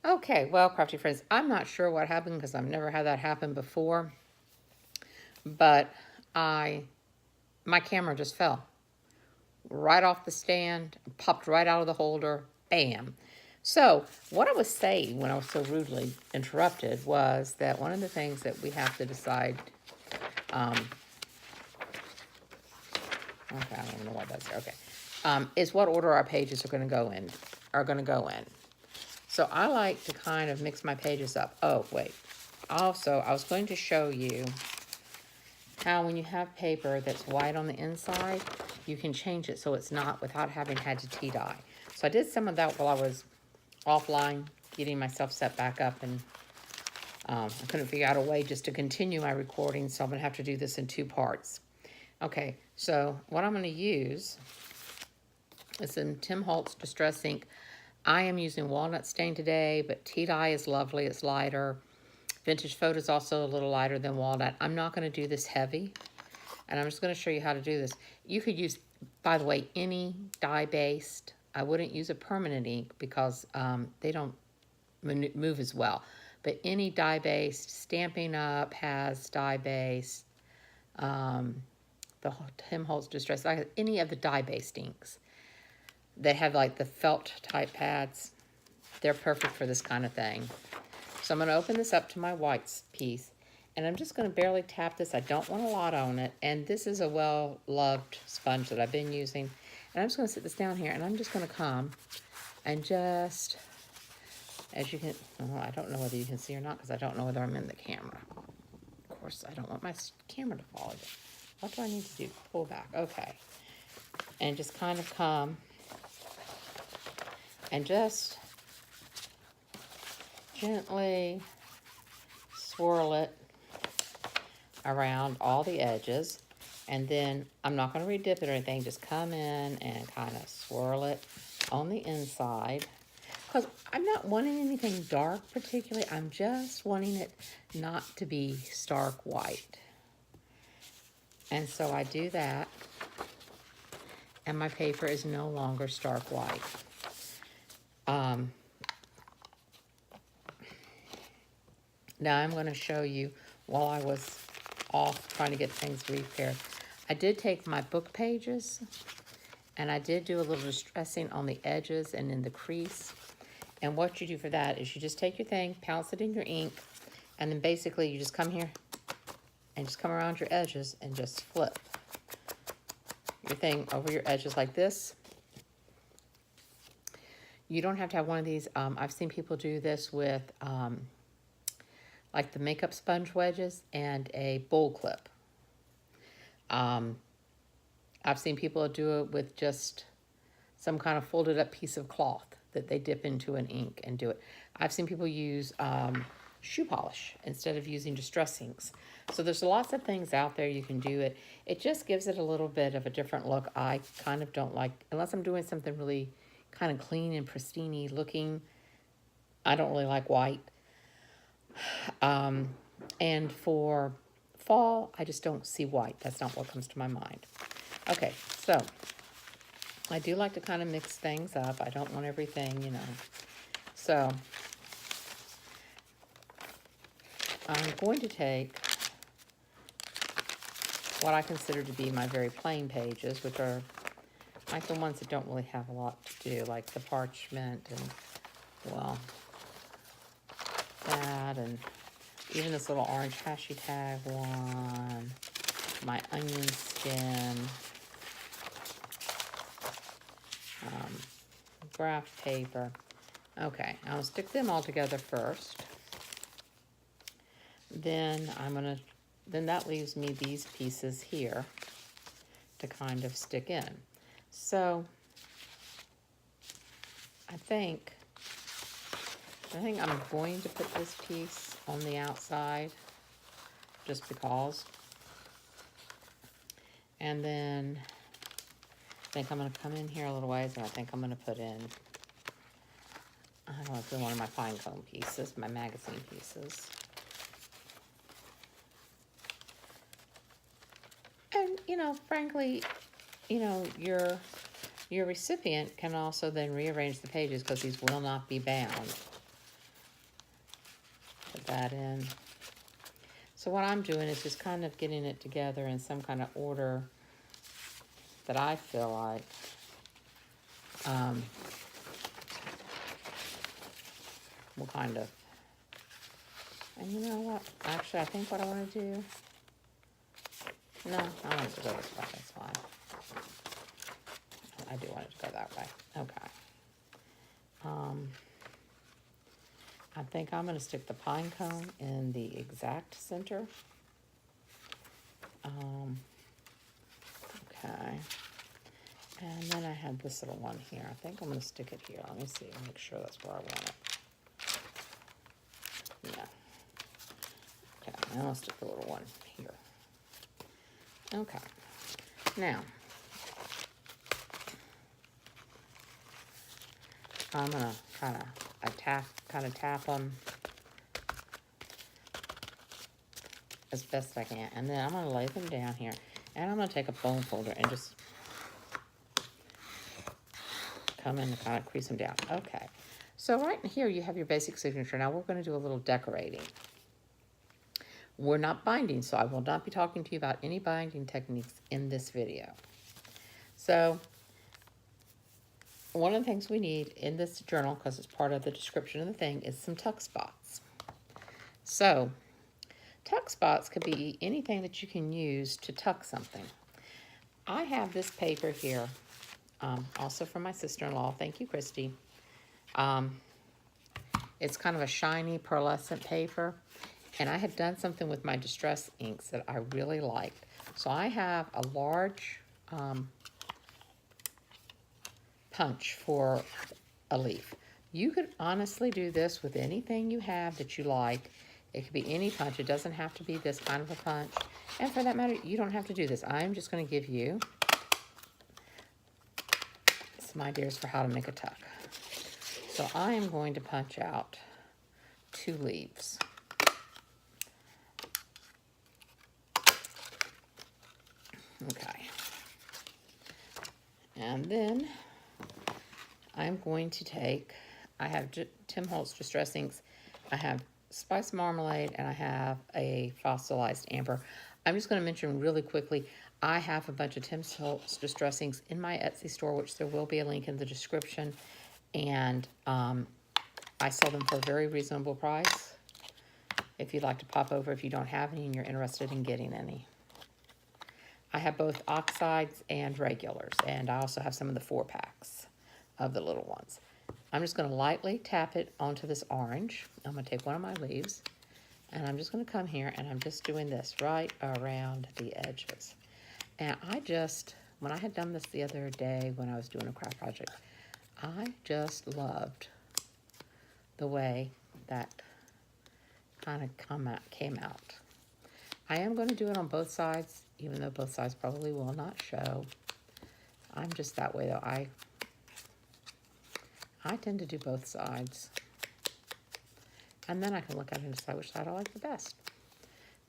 Okay, well, crafty friends, I'm not sure what happened because I've never had that happen before, but I my camera just fell right off the stand, popped right out of the holder, bam. So, what I was saying when I was so rudely interrupted was that one of the things that we have to decide, um, okay, I don't even know why that's there, okay, is what order our pages are going to go in. So I like to kind of mix my pages up. Oh, wait. Also, I was going to show you how when you have paper that's white on the inside, you can change it so it's not without having had to tea dye. So I did some of that while I was offline, getting myself set back up, and I couldn't figure out a way just to continue my recording, so I'm going to have to do this in two parts. Okay, so what I'm going to use is some Tim Holtz Distress Ink. I am using walnut stain today, but tea dye is lovely. It's lighter. Vintage Photo is also a little lighter than walnut. I'm not going to do this heavy, and I'm just going to show you how to do this. You could use, by the way, any dye-based. I wouldn't use a permanent ink because they don't move as well. But any dye-based, Stampin' Up! Has dye-based, the Tim Holtz Distress, any of the dye-based inks. They have like the felt type pads. They're perfect for this kind of thing. So I'm going to open this up to my whites piece, and I'm just going to barely tap this. I don't want a lot on it, and this is a well-loved sponge that I've been using. And I'm just going to sit this down here, and I'm just going to come and just, as you can, oh, I don't know whether you can see or not because I don't know whether I'm in the camera. Of course, I don't want my camera to fall again. What do I need to do? Pull back. Okay. And just kind of come and just gently swirl it around all the edges. And then I'm not going to redip it or anything. Just come in and kind of swirl it on the inside. Because I'm not wanting anything dark particularly. I'm just wanting it not to be stark white. And so I do that. And my paper is no longer stark white. Now I'm going to show you while I was off trying to get things repaired. I did take my book pages and I did do a little distressing on the edges and in the crease. And what you do for that is you just take your thing, pounce it in your ink, and then basically you just come here and just come around your edges and just flip your thing over your edges like this. You don't have to have one of these. I've seen people do this with like the makeup sponge wedges and a bowl clip. I've seen people do it with just some kind of folded up piece of cloth that they dip into an ink and do it. I've seen people use shoe polish instead of using distress inks. So there's lots of things out there you can do it. It just gives it a little bit of a different look. I kind of don't like, unless I'm doing something really kind of clean and pristine looking, I don't really like white. And for fall, I just don't see white. That's not what comes to my mind. Okay, so I do like to kind of mix things up. I don't want everything, you know. So I'm going to take what I consider to be my very plain pages, which are like the ones that don't really have a lot to do, like the parchment and, well, that, and even this little orange hashtag one, my onion skin, graph paper. Okay, I'll stick them all together first. Then then that leaves me these pieces here to kind of stick in. So I think I'm going to put this piece on the outside just because. And then I think I'm going to come in here a little ways, and I think I'm going to put in, I don't know if it's one of my pine cone pieces, my magazine pieces. And, you know, frankly, you know, your recipient can also then rearrange the pages because these will not be bound. put that in. So what I'm doing is just kind of getting it together in some kind of order that I feel like will kind of, and you know what, actually I think what I want to do, no, I want it to go this way, that's fine. I do want it to go that way, okay. I think I'm going to stick the pine cone in the exact center. Okay. And then I had this little one here. I think I'm going to stick it here. Let me see, make sure that's where I want it. Yeah. Okay, I'm going to stick the little one here. Okay. Now, I'm going to kind of tap them as best I can. And then I'm going to lay them down here. And I'm going to take a foam folder and just come in and kind of crease them down. Okay. So right in here you have your basic signature. Now we're going to do a little decorating. We're not binding, so I will not be talking to you about any binding techniques in this video. So one of the things we need in this journal, because it's part of the description of the thing, is some tuck spots. So tuck spots could be anything that you can use to tuck something. I have this paper here, also from my sister-in-law. Thank you, Christy. It's kind of a shiny pearlescent paper, and I had done something with my distress inks that I really liked. So I have a large punch for a leaf. You could honestly do this with anything you have that you like. It could be any punch. It doesn't have to be this kind of a punch. And for that matter, you don't have to do this. I'm just going to give you some ideas for how to make a tuck. So I am going to punch out 2 leaves. Okay. And then I'm going to take, I have Tim Holtz Distress Inks, I have Spice Marmalade, and I have a fossilized amber. I'm just going to mention really quickly, I have a bunch of Tim Holtz Distress Inks in my Etsy store, which there will be a link in the description, and I sell them for a very reasonable price. If you'd like to pop over if you don't have any and you're interested in getting any. I have both oxides and regulars, and I also have some of the 4-packs of the little ones. I'm just going to lightly tap it onto this orange. I'm going to take one of my leaves, and I'm just going to come here, and I'm just doing this right around the edges. And I just, when I had done this the other day when I was doing a craft project, I just loved the way that kind of came out. I am going to do it on both sides, even though both sides probably will not show. I'm just that way, though. I tend to do both sides. And then I can look at it and decide which side I like the best.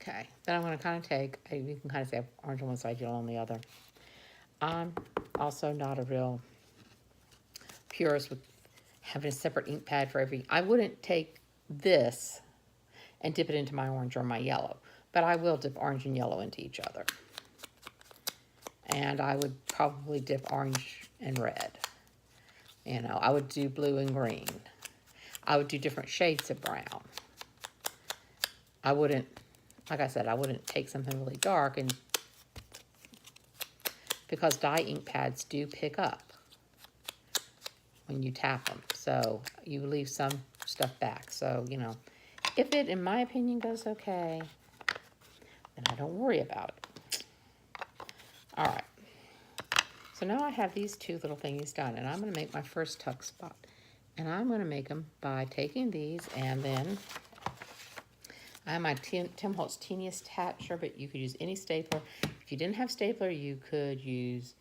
Okay, then I'm going to kind of take, you can kind of say orange on one side, yellow on the other. I'm also not a real purist with having a separate ink pad for every, I wouldn't take this and dip it into my orange or my yellow, but I will dip orange and yellow into each other. And I would probably dip orange and red. You know, I would do blue and green. I would do different shades of brown. I wouldn't, like I said, I wouldn't take something really dark, and because dye ink pads do pick up when you tap them. So you leave some stuff back. So, you know, if it, in my opinion, goes okay, then I don't worry about it. All right. So now I have these 2 little thingies done, and I'm going to make my first tuck spot. And I'm going to make them by taking these, and then I have my Tim Holtz Teeniest Attacher, but you could use any stapler. If you didn't have stapler, you could use,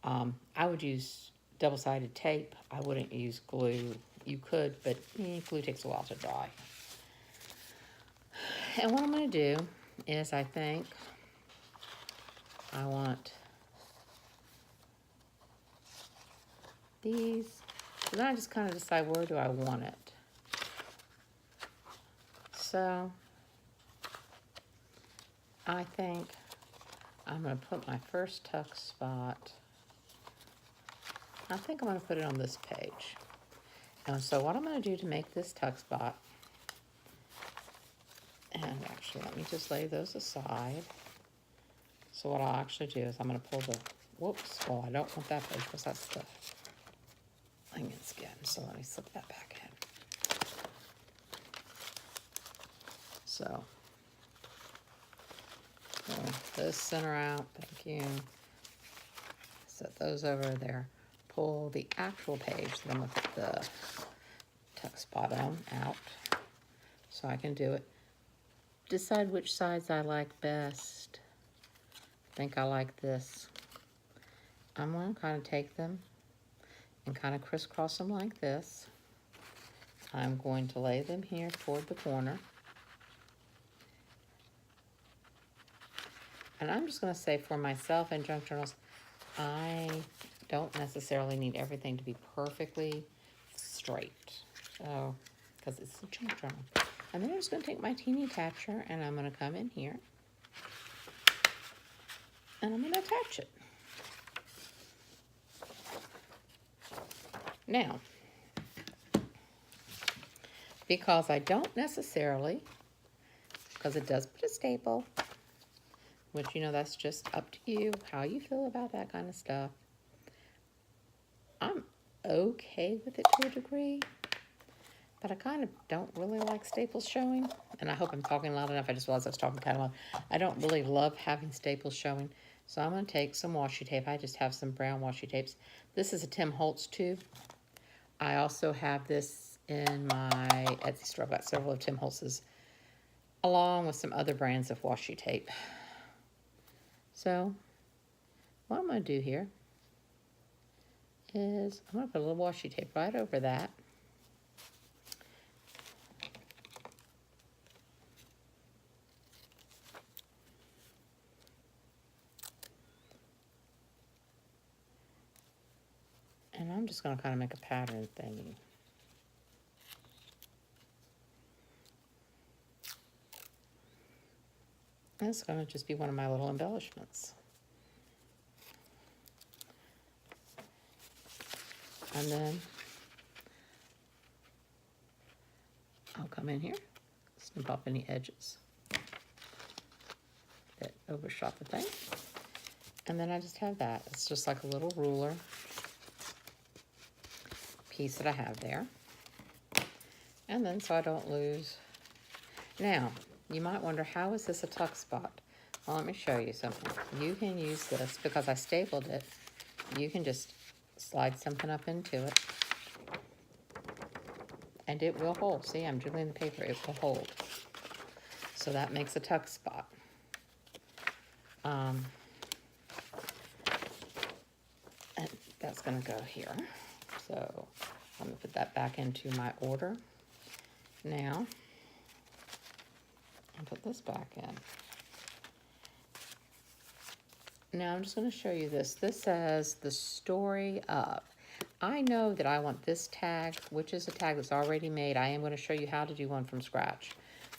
I would use double-sided tape. I wouldn't use glue. You could, but glue takes a while to dry. And what I'm going to do is I think I want these. So then I just kind of decide where do I want it. So I think I'm going to put my first tuck spot. I think I'm going to put it on this page. And so what I'm going to do to make this tuck spot, and actually let me just lay those aside. So what I'll actually do is I'm going to pull the, whoops, well I don't want that page because that's the onion skin. So let me slip that back in. So pull this center out, thank you. Set those over there. Pull the actual page that I'm going to put the tuck spot on out so I can do it. Decide which sides I like best. I think I like this. I'm going to kind of take them and kind of crisscross them like this. I'm going to lay them here toward the corner. And I'm just going to say for myself and junk journals, I don't necessarily need everything to be perfectly straight. So, because it's a junk journal. And then I'm just going to take my teeny attacher and I'm going to come in here. And I'm going to attach it. Now, because I don't necessarily, because it does put a staple, which, you know, that's just up to you, how you feel about that kind of stuff. I'm okay with it to a degree, but I kind of don't really like staples showing. And I hope I'm talking loud enough. I just realized I was talking kind of loud. I don't really love having staples showing. So I'm going to take some washi tape. I just have some brown washi tapes. This is a Tim Holtz tube. I also have this in my Etsy store. I've got several of Tim Holtz's, along with some other brands of washi tape. So what I'm going to do here is I'm going to put a little washi tape right over that. And I'm just going to kind of make a pattern thingy. That's going to just be one of my little embellishments. And then I'll come in here, snip off any edges that overshot the thing. And then I just have that. It's just like a little ruler piece that I have there. And then so I don't lose. Now, you might wonder, how is this a tuck spot? Well, let me show you something. You can use this, because I stapled it, you can just slide something up into it. And it will hold. See, I'm jiggling the paper, it will hold. So that makes a tuck spot. And that's gonna go here. So I'm gonna put that back into my order. Now, I'll put this back in. Now I'm just going to show you this. This says the story of. I know that I want this tag, which is a tag that's already made. I am going to show you how to do one from scratch.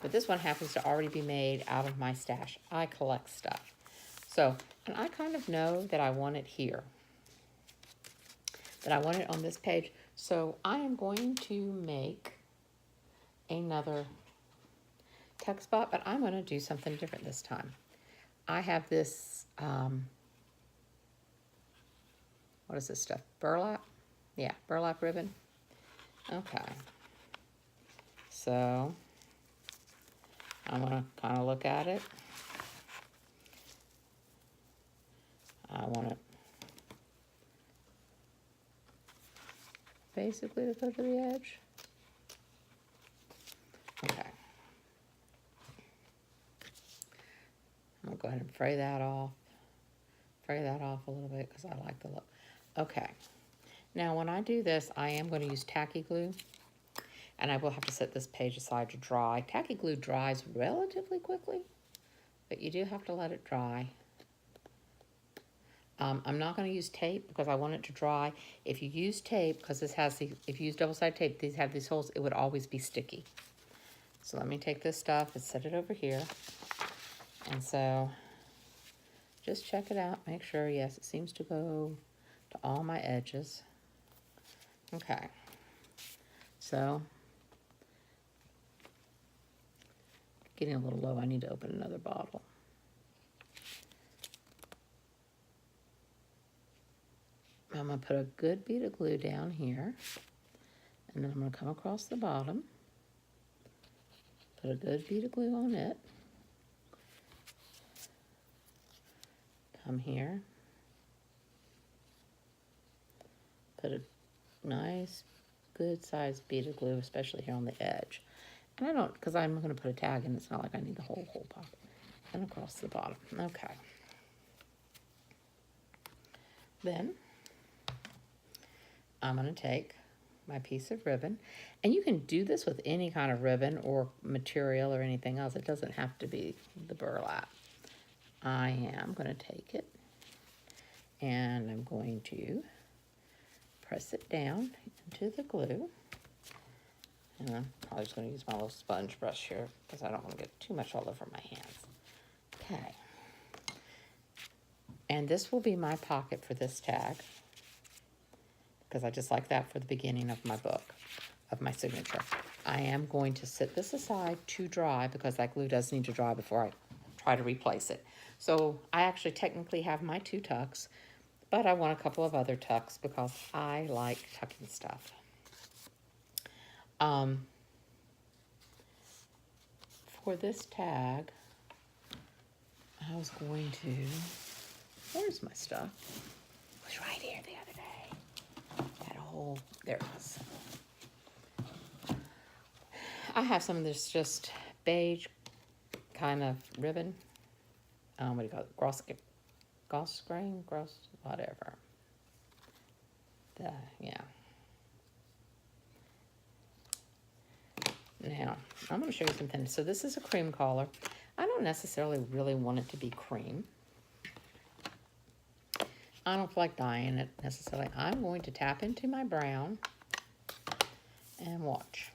But this one happens to already be made out of my stash. I collect stuff. So, and I kind of know that I want it here. That I want it on this page. So I am going to make another tuck spot, but I'm going to do something different this time. I have this, what is this stuff? Burlap? Yeah, burlap ribbon. Okay. So I'm going to kind of look at it. I want it basically to go to the edge. Okay. I'm going to go ahead and fray that off. Fray that off a little bit because I like the look. Okay. Now when I do this, I am going to use tacky glue. And I will have to set this page aside to dry. Tacky glue dries relatively quickly, but you do have to let it dry. I'm not going to use tape because I want it to dry. If you use tape, because this has the, if you use double-sided tape, these have these holes, it would always be sticky. So let me take this stuff and set it over here. And so just check it out. Make sure, yes, it seems to go to all my edges. Okay. So, getting a little low. I need to open another bottle. I'm going to put a good bead of glue down here. And then I'm going to come across the bottom. Put a good bead of glue on it. Come here. Put a nice, good sized bead of glue, especially here on the edge. And I don't, because I'm going to put a tag in, it's not like I need the whole pocket. And across the bottom. Okay. Then I'm going to take my piece of ribbon, and you can do this with any kind of ribbon or material or anything else. It doesn't have to be the burlap. I am going to take it, and I'm going to press it down into the glue. And I'm probably just going to use my little sponge brush here because I don't want to get too much all over my hands. Okay. And this will be my pocket for this tag, because I just like that for the beginning of my book, of my signature. I am going to set this aside to dry because that glue does need to dry before I try to replace it. So I actually technically have my 2 tucks, but I want a couple of other tucks because I like tucking stuff. For this tag, I was going to, where's my stuff? It was right here the other day. That whole, there it is. I have some of this just beige kind of ribbon. What do you call it? Gross grain, whatever. Yeah. Now, I'm going to show you something. So this is a cream collar. I don't necessarily really want it to be cream. I don't feel like dyeing it necessarily. I'm going to tap into my brown and watch.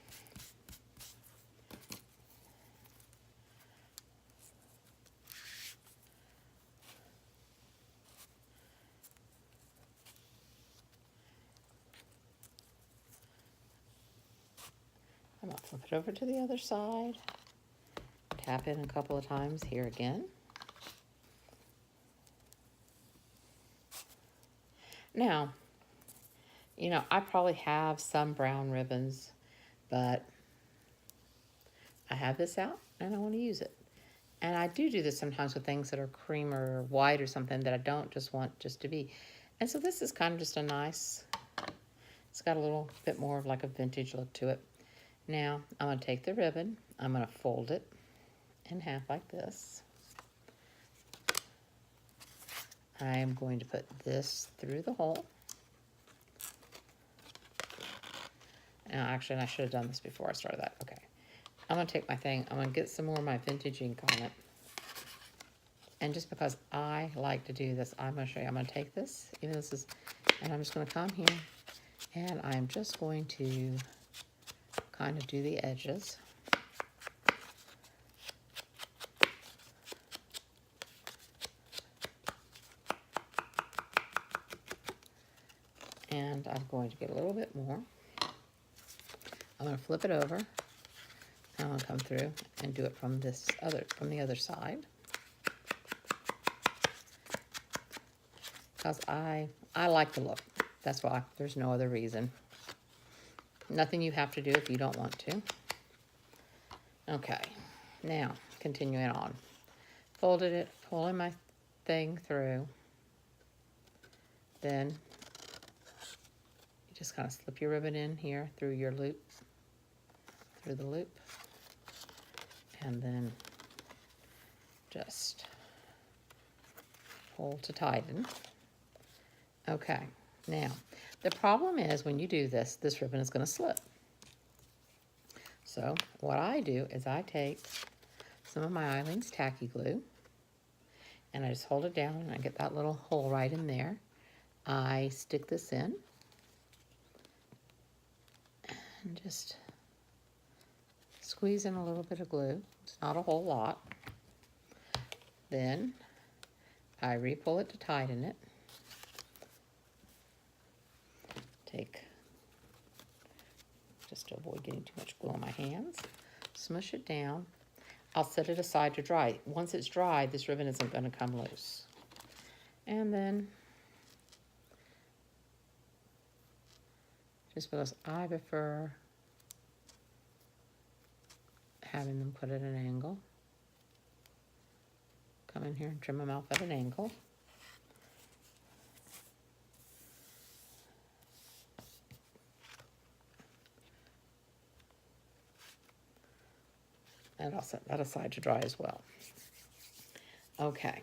I'm going to flip it over to the other side. Tap in a couple of times here again. Now, you know, I probably have some brown ribbons, but I have this out and I want to use it. And I do this sometimes with things that are cream or white or something that I don't just want just to be. And so this is kind of just a nice, it's got a little bit more of like a vintage look to it. Now, I'm going to take the ribbon, I'm going to fold it in half like this. I am going to put this through the hole. Now, actually, I should have done this before I started that. Okay. I'm going to take my thing. I'm going to get some more of my vintage ink on it. And just because I like to do this, I'm going to show you. I'm going to take this, even this is, and I'm just going to come here, and I'm just going to kind of do the edges. And I'm going to get a little bit more. I'm going to flip it over. I'm going to come through and do it from the other side. Because I like the look. That's why. There's no other reason. Nothing you have to do if you don't want to. Okay. Now, continuing on. Folded it, pulling my thing through. Then you just kind of slip your ribbon in here through your loop. Through the loop. And then just pull to tighten. Okay, now the problem is when you do this, this ribbon is going to slip. So what I do is I take some of my Eileen's tacky glue and I just hold it down and I get that little hole right in there. I stick this in and just squeeze in a little bit of glue. It's not a whole lot. Then I re-pull it to tighten it. Take, just to avoid getting too much glue on my hands, smush it down. I'll set it aside to dry. Once it's dry, this ribbon isn't going to come loose. And then, just because I prefer having them put at an angle, come in here and trim them off at an angle. And I'll set that aside to dry as well. Okay.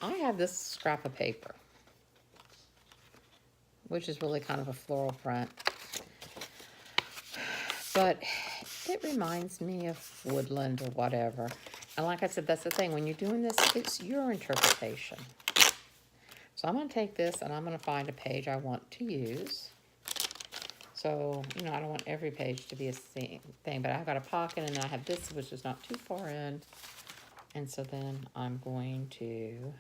I have this scrap of paper, which is really kind of a floral print. But it reminds me of Woodland or whatever. And like I said, that's the thing. When you're doing this, it's your interpretation. So I'm going to take this and I'm going to find a page I want to use. So, you know, I don't want every page to be a thing, but I've got a pocket and I have this, which is not too far in. And so then I'm going to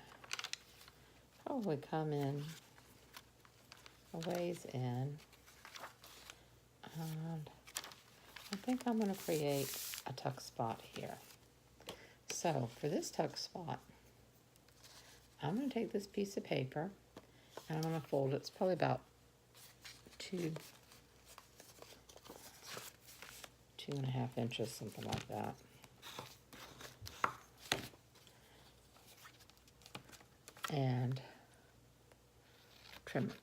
probably come in a ways in. And I think I'm going to create a tuck spot here. So for this tuck spot, I'm going to take this piece of paper and I'm going to fold it. It's probably about 2.5 inches, something like that. And trim it.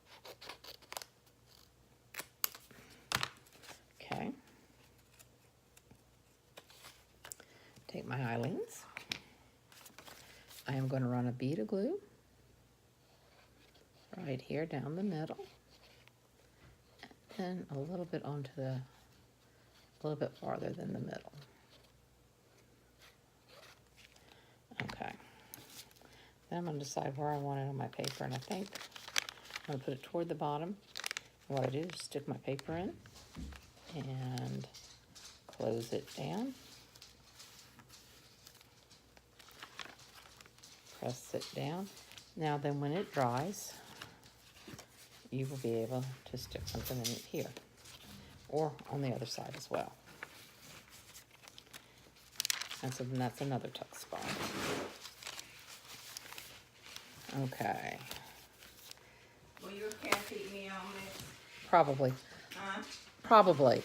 Okay. Take my eyelings. I am going to run a bead of glue right here down the middle, and a little bit onto the, a little bit farther than the middle. Okay. Then I'm going to decide where I want it on my paper, and I think I'm going to put it toward the bottom. And what I do is stick my paper in and close it down. Press it down. Now then when it dries, you will be able to stick something in it here or on the other side as well. And so then that's another tuck spot. Okay. Will your cat eat me on this? Probably. Huh? Probably.